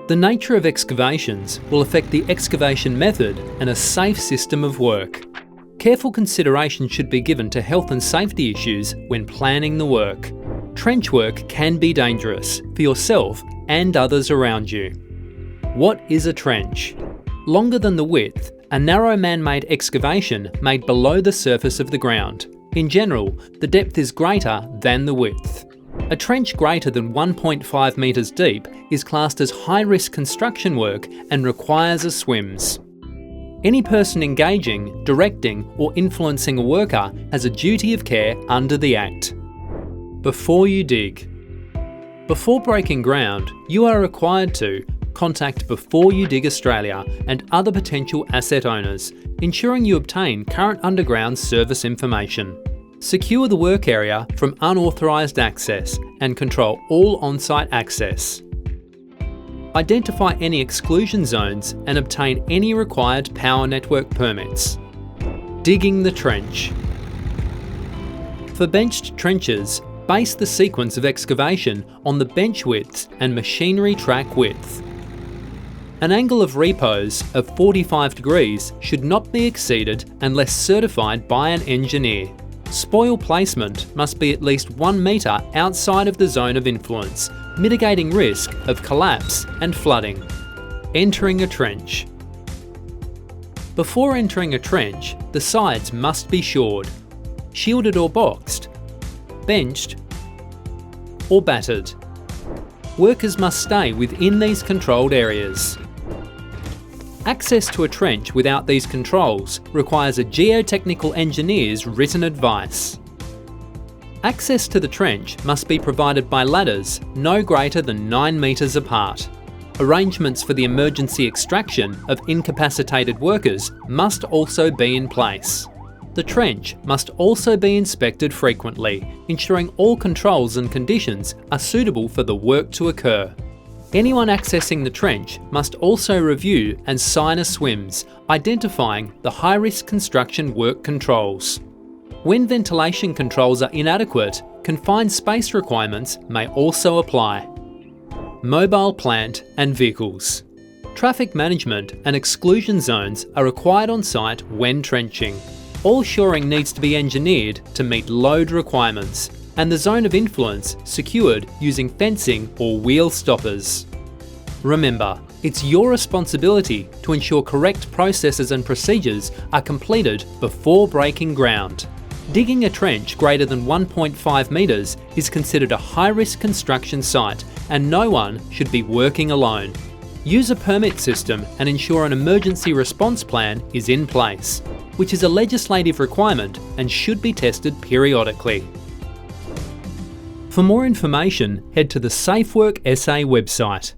The nature of excavations will affect the excavation method and a safe system of work. Careful consideration should be given to health and safety issues when planning the work. Trench work can be dangerous for yourself and others around you. What is a trench? Longer than the width, a narrow man-made excavation made below the surface of the ground. In general, the depth is greater than the width. A trench greater than 1.5 metres deep is classed as high-risk construction work and requires a SWIMS. Any person engaging, directing or influencing a worker has a duty of care under the Act. Before you dig. Before breaking ground, you are required to contact Before You Dig Australia and other potential asset owners, ensuring you obtain current underground service information. Secure the work area from unauthorised access and control all on-site access. Identify any exclusion zones and obtain any required power network permits. Digging the trench. For benched trenches, base the sequence of excavation on the bench widths and machinery track width. An angle of repose of 45 degrees should not be exceeded unless certified by an engineer. Spoil placement must be at least 1 metre outside of the zone of influence, mitigating risk of collapse and flooding. Entering a trench. Before entering a trench, the sides must be shored, shielded or boxed, benched or battered. Workers must stay within these controlled areas. Access to a trench without these controls requires a geotechnical engineer's written advice. Access to the trench must be provided by ladders no greater than 9 metres apart. Arrangements for the emergency extraction of incapacitated workers must also be in place. The trench must also be inspected frequently, ensuring all controls and conditions are suitable for the work to occur. Anyone accessing the trench must also review and sign a SWIMS, identifying the high-risk construction work controls. When ventilation controls are inadequate, confined space requirements may also apply. Mobile plant and vehicles. Traffic management and exclusion zones are required on site when trenching. All shoring needs to be engineered to meet load requirements, and the zone of influence secured using fencing or wheel stoppers. Remember, it's your responsibility to ensure correct processes and procedures are completed before breaking ground. Digging a trench greater than 1.5 metres is considered a high-risk construction site and no one should be working alone. Use a permit system and ensure an emergency response plan is in place, which is a legislative requirement and should be tested periodically. For more information, head to the SafeWork SA website.